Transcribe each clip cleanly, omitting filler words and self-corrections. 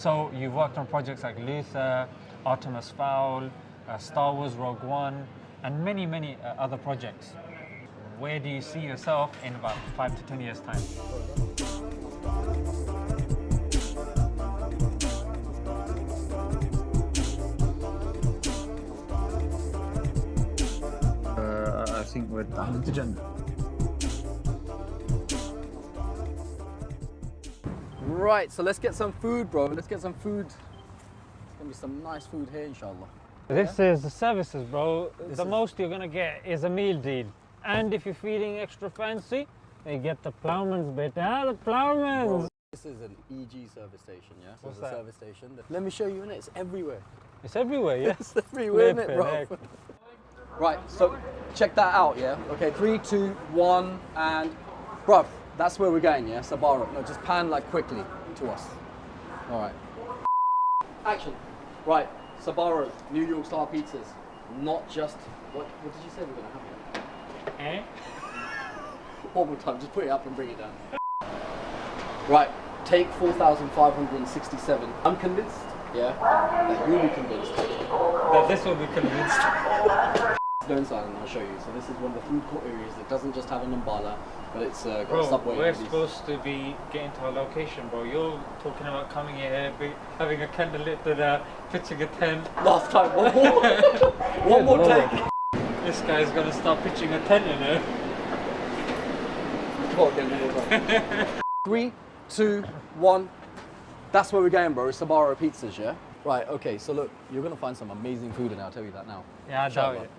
So you've worked on projects like Luther, Artemis Fowl, Star Wars Rogue One, and many, many other projects. Where do you see yourself in about 5 to 10 years' time? I think we're done to Jannah. Right, so let's get some food, bro. Let's get some food. There's gonna be some nice food here, inshallah. This is the services, bro. The most you're gonna get is a meal deal. And if you're feeling extra fancy, you get the ploughman's bit. Ah, the ploughman's! Bro, this is an EG service station, yeah? What's a that? service station. Let me show you, innit? It's everywhere. It's everywhere, yeah? It's everywhere, innit, bro? Right, so check that out, yeah? Okay, 3, 2, 1, and... Bruv, that's where we're going, yeah? SBARROS. No, just pan like quickly to us. All right. Action. Right, SBARROS, New York style pizzas. Not just... What did you say we're going to have here? Eh? One more time, just put it up and bring it down. Right, take 4,567. I'm convinced, yeah, that you'll be convinced. That this will be convinced. Go inside and I'll show you. So this is one of the food court areas that doesn't just have an umbala, but it's got a subway. We're supposed to be getting to our location, bro. You're talking about coming here, having a candlelit, pitching a tent. Last time, one more. One more take. This guy's gonna start pitching a tent, you know. Come on, then, one more time. 3, 2, 1. That's where we're going, bro. It's SBARROS pizzas, yeah? Right, okay, so look, you're gonna find some amazing food in there, I'll tell you that now. Yeah, I doubt it.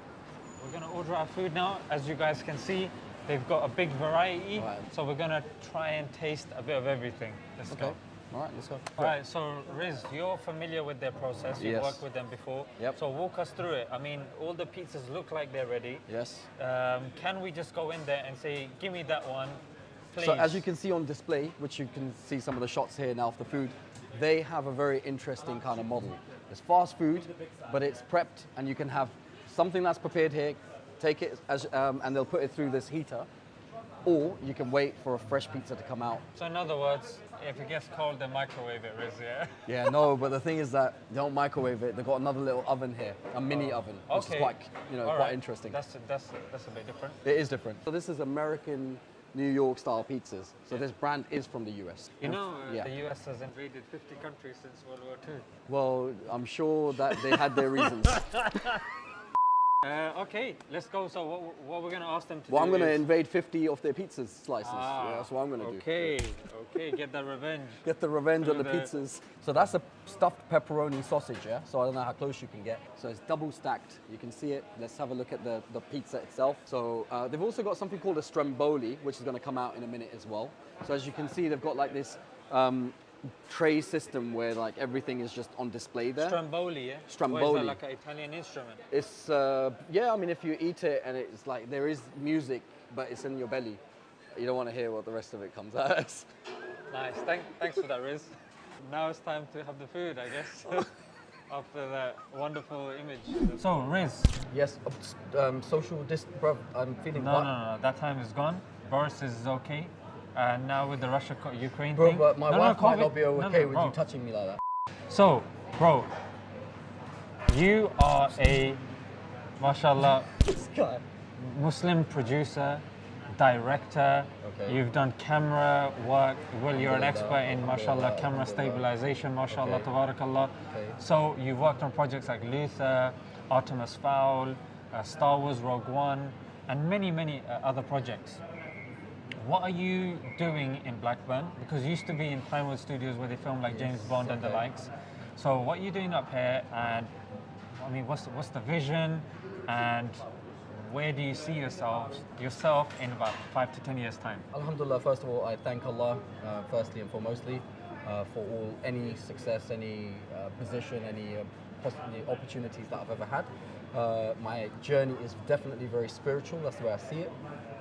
We're gonna order our food now. As you guys can see, they've got a big variety. Right. So we're gonna try and taste a bit of everything. Let's go. All right, let's go. All right, so Riz, you're familiar with their process. You've worked with them before. Yep. So walk us through it. I mean, all the pizzas look like they're ready. Yes. Can we just go in there and say, give me that one, please? So as you can see on display, which you can see some of the shots here now of the food, they have a very interesting kind of model. It's fast food, but it's prepped, and you can have something that's prepared here, take it, and they'll put it through this heater, or you can wait for a fresh pizza to come out. So in other words, if it gets cold, then microwave it, Riz, yeah? Yeah, no, but the thing is that they don't microwave it. They've got another little oven here, a mini oven, which is quite, quite interesting. That's a bit different. It is different. So this is American New York style pizzas. So this brand is from the US. You know, the US has invaded 50 countries since World War II. Well, I'm sure that they had their reasons. Okay, let's go. So what we're going to ask them to do I'm going to invade 50 of their pizza slices. Yeah, that's what I'm going to do. Okay, get that revenge. Get the revenge on the pizzas. So that's a stuffed pepperoni sausage, yeah? So I don't know how close you can get. So it's double stacked. You can see it. Let's have a look at the pizza itself. So they've also got something called a stromboli, which is going to come out in a minute as well. So as you can see, they've got like this tray system where like everything is just on display there. Stromboli, yeah? Stromboli. Is that like an Italian instrument? It's, yeah, I mean, if you eat it and it's like, there is music, but it's in your belly. You don't want to hear what the rest of it comes out as. Nice, thanks for that, Riz. Now it's time to have the food, I guess. After that wonderful image. So, Riz. Yes, social bro, I'm feeling No, that time is gone. Boris is okay. Now with the Russia-Ukraine thing. Bro, but my wife might not be okay with you touching me like that. So, bro, you are a, mashallah, Muslim producer, director. Okay. You've done camera work. Well, you're an expert in, mashallah, camera stabilization, mashallah, tabarakallah. Okay. So you've worked on projects like Luther, Artemis Fowl, Star Wars Rogue One, and many, many other projects. What are you doing in Blackburn? Because you used to be in Pinewood Studios where they film like James Bond and the likes. So what are you doing up here? And I mean, what's the vision? And where do you see yourself in about 5 to 10 years' time? Alhamdulillah, first of all, I thank Allah, firstly and foremostly, for any success, any position, any opportunities that I've ever had. My journey is definitely very spiritual, that's the way I see it.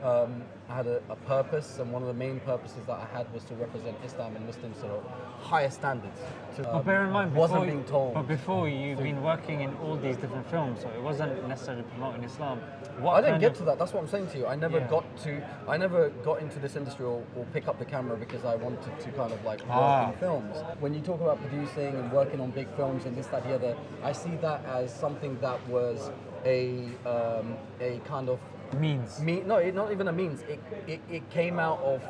I had a purpose, and one of the main purposes that I had was to represent Islam and Muslims to higher standards, to. But bear in mind, wasn't before, being told. But before you've been working in all these different films, so it wasn't necessarily promoting Islam. What I didn't kind get of- to that. That's what I'm saying to you. I never Yeah. I never got into this industry or pick up the camera because I wanted to kind of like work Ah. in films. When you talk about producing and working on big films and this, that, the other, I see that as something that was a kind of means. not even a means. It came out of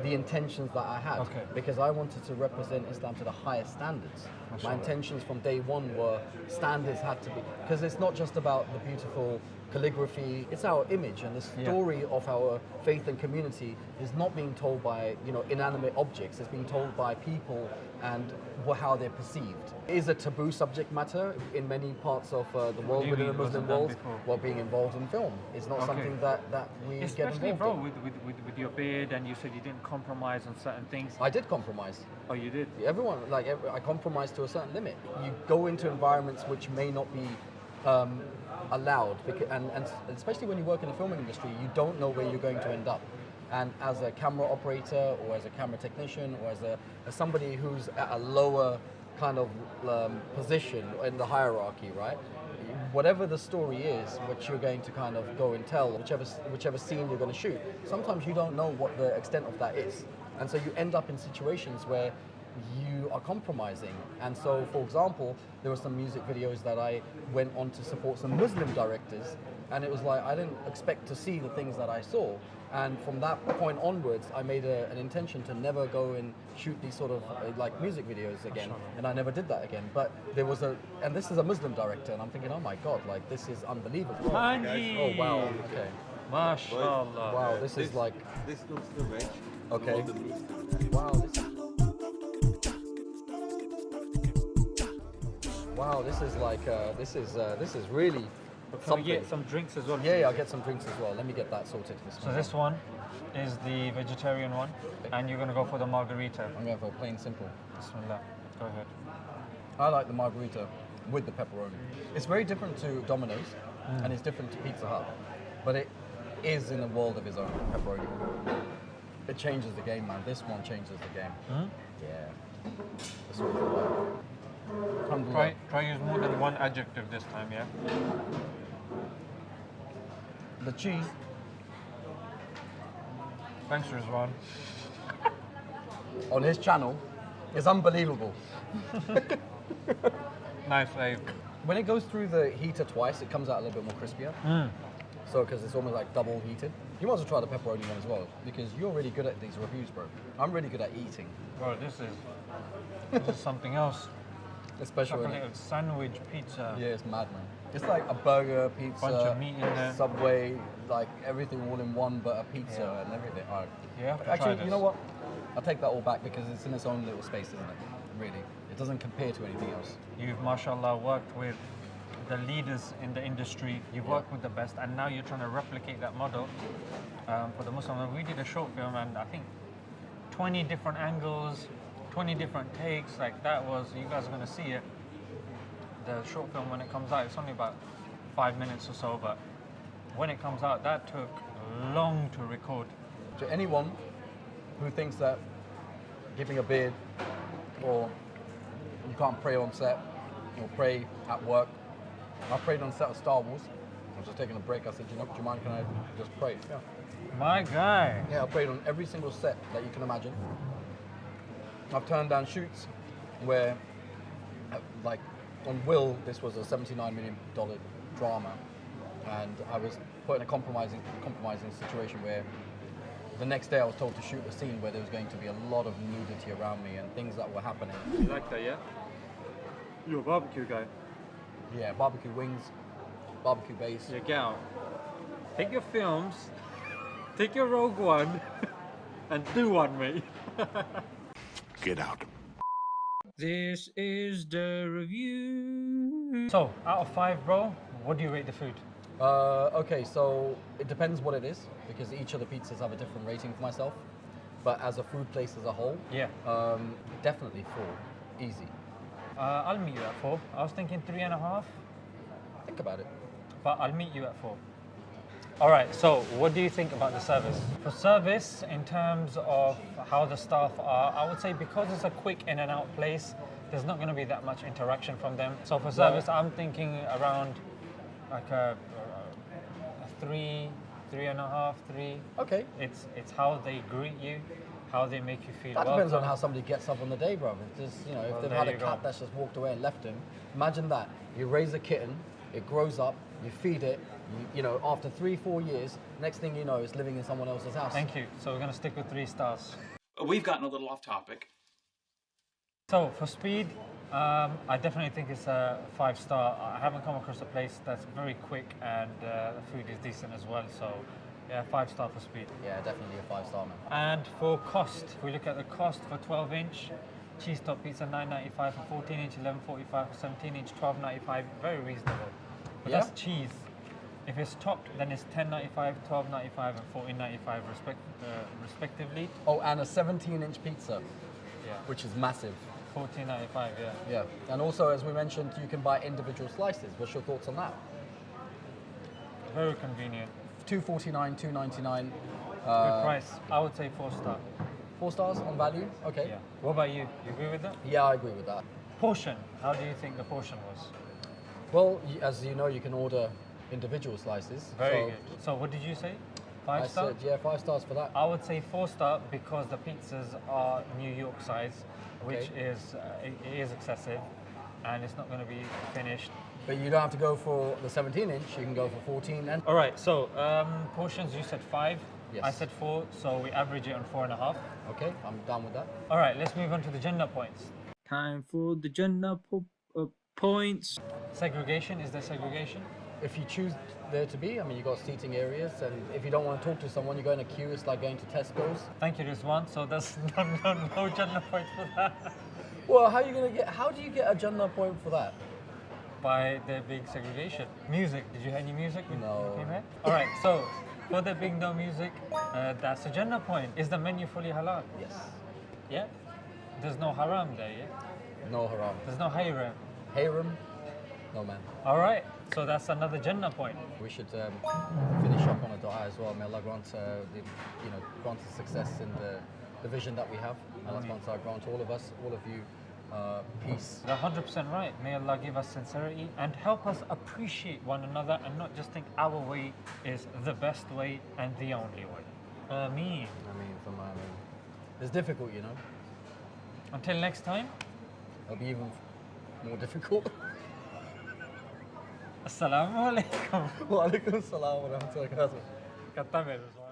the intentions that I had, Okay. because I wanted to represent Islam to the highest standards. My intentions from day one were standards had to be, because it's not just about the beautiful calligraphy, it's our image, and the story of our faith and community is not being told by inanimate objects, it's being told by people and how they're perceived. It is a taboo subject matter in many parts of the world, you within the mean Muslim wasn't done world, before? while being involved in film. It's not something that we Especially, get bro, involved in. with your beard, and you said you didn't compromise on certain things. I did compromise. Oh, you did? Everyone, I compromise to a certain limit. You go into environments which may not be allowed, and especially when you work in the filming industry, you don't know where you're going to end up. And as a camera operator, or as a camera technician, or as somebody who's at a lower kind of position in the hierarchy, right? Whatever the story is, which you're going to kind of go and tell, whichever scene you're going to shoot, sometimes you don't know what the extent of that is. And so you end up in situations where you are compromising. And so, for example, there were some music videos that I went on to support some Muslim directors, and it was like I didn't expect to see the things that I saw. And from that point onwards, I made an intention to never go and shoot these sort of like music videos again, and I never did that again. But there was and this is a Muslim director, and I'm thinking, oh my God, like this is unbelievable. Hanji. Oh wow, okay. MashaAllah. Wow, this is like, This looks the veg. okay. The meat. Wow, this is like, this is really Can we something. get some drinks as well? Yeah, I'll get some drinks as well. Let me get that sorted. So this one is the vegetarian one, and you're gonna go for the margarita. I'm going for plain simple. Bismillah. Go ahead. I like the margarita with the pepperoni. It's very different to Domino's, and it's different to Pizza Hut, but it is in a world of its own, pepperoni. It changes the game, man. This one changes the game. Yeah. This one's like, alhamdulillah. Try use more than one adjective this time, yeah? The cheese, Thanks, Rizwan. on his channel is unbelievable. Nice, Abe. When it goes through the heater twice, it comes out a little bit more crispier. So, because it's almost like double heated. You might as well try the pepperoni one as well, because you're really good at these reviews, bro. I'm really good at eating. Bro, this is something else. Especially Like a when little sandwich pizza. yeah, it's mad, man. It's like a burger, pizza, Bunch of meat in there. Subway, like everything all in one, but a pizza and everything. All right. You have to try Actually, this. you know what? I'll take that all back because it's in its own little space, isn't it? Really. It doesn't compare to anything else. You've, mashallah, worked with the leaders in the industry. You've worked with the best, and now you're trying to replicate that model for the Muslim. And we did a short film, and I think 20 different angles, 20 different takes. Like that was, you guys are going to see it. The short film, when it comes out, it's only about 5 minutes or so, but when it comes out, that took long to record. To anyone who thinks that keeping a beard or you can't pray on set or pray at work. I prayed on set of Star Wars. I was just taking a break. I said, do you mind, can I just pray? Yeah. My guy. Yeah, I prayed on every single set that you can imagine. I've turned down shoots where, like on Will, this was a $79 million drama, and I was put in a compromising situation where the next day I was told to shoot a scene where there was going to be a lot of nudity around me and things that were happening. You like that, yeah? You're a barbecue guy. Yeah, barbecue wings, barbecue base. Yeah, get out. Take your films, take your Rogue One, and do one, mate. Get out. This is the review. So, out of 5, bro, what do you rate the food? Okay, so it depends what it is, because each of the pizzas have a different rating for myself. But as a food place as a whole, Yeah. definitely 4, easy. I'll meet you at 4. I was thinking 3.5, Think about it. but I'll meet you at 4. All right, so what do you think about the service? For service, in terms of how the staff are, I would say because it's a quick in and out place, there's not going to be that much interaction from them. So for service, I'm thinking around like a 3.5, 3. Okay. It's how they greet you, how they make you feel That welcome. depends on how somebody gets up on the day, bro. If there's, you know, if they've there had a you go. cat that's just walked away and left him, imagine that. You raise a kitten, it grows up, you feed it, you know, after 3-4 years, next thing you know, it's living in someone else's house. Thank you. So we're going to stick with 3 stars. We've gotten a little off topic. So for speed, I definitely think it's a 5-star. I haven't come across a place that's very quick and the food is decent as well. So yeah, 5-star for speed. Yeah, definitely a 5-star, man. And for cost, if we look at the cost for 12-inch, cheese top pizza $9.95, for 14-inch $11.45, for 17-inch $12.95, very reasonable. But Yeah. that's cheese. If it's topped, then it's $10.95, $12.95, and $14.95 respectively. Oh, and a 17-inch pizza, Yeah, which is massive. $14.95. Yeah. Yeah. And also, as we mentioned, you can buy individual slices. What's your thoughts on that? Very convenient. $2.49, $2.99. Good price. I would say 4-star. 4 stars on value? Okay. Yeah. What about you? You agree with that? Yeah, I agree with that. Portion. How do you think the portion was? Well, as you know, you can order individual slices. Very so good. So what did you say? I 5-star? said, yeah, 5 stars for that. I would say 4-star because the pizzas are New York size, which Okay. is it is excessive, and it's not going to be finished. But you don't have to go for the 17-inch. You can go for 14 and... All right. So portions, you said 5. Yes. I said 4. So we average it on 4.5. Okay, I'm down with that. All right. Let's move on to the Jannah points. Time for the Jannah points. Segregation. Is there segregation? If you choose there to be, I mean, you've got seating areas, and if you don't want to talk to someone, you go in a queue. It's like going to Tesco's. Thank you, Rizwan. So there's no Jannah points for that. Well, how do you get a Jannah point for that? By there being segregation. Music. Did you hear any music when No. you came here? All right. So for there being no music, that's a Jannah point. Is the menu fully halal? Yes. Yeah. There's no haram there. Yeah. No haram. There's no hayram. Hayram? No, man. All right. So that's another Jannah point. We should finish up on a dua as well. May Allah grant, grant us success in the vision that we have. Allah grant all of us, all of you, peace. You're 100% right. May Allah give us sincerity and help us appreciate one another and not just think our way is the best way and the only way. Ameen. It's difficult, you know. Until next time. It'll be even more difficult. Assalamu alaikum. Wa alaikum assalam wa rahmatullahi wa barakatuh. Katta mein, Rizwan.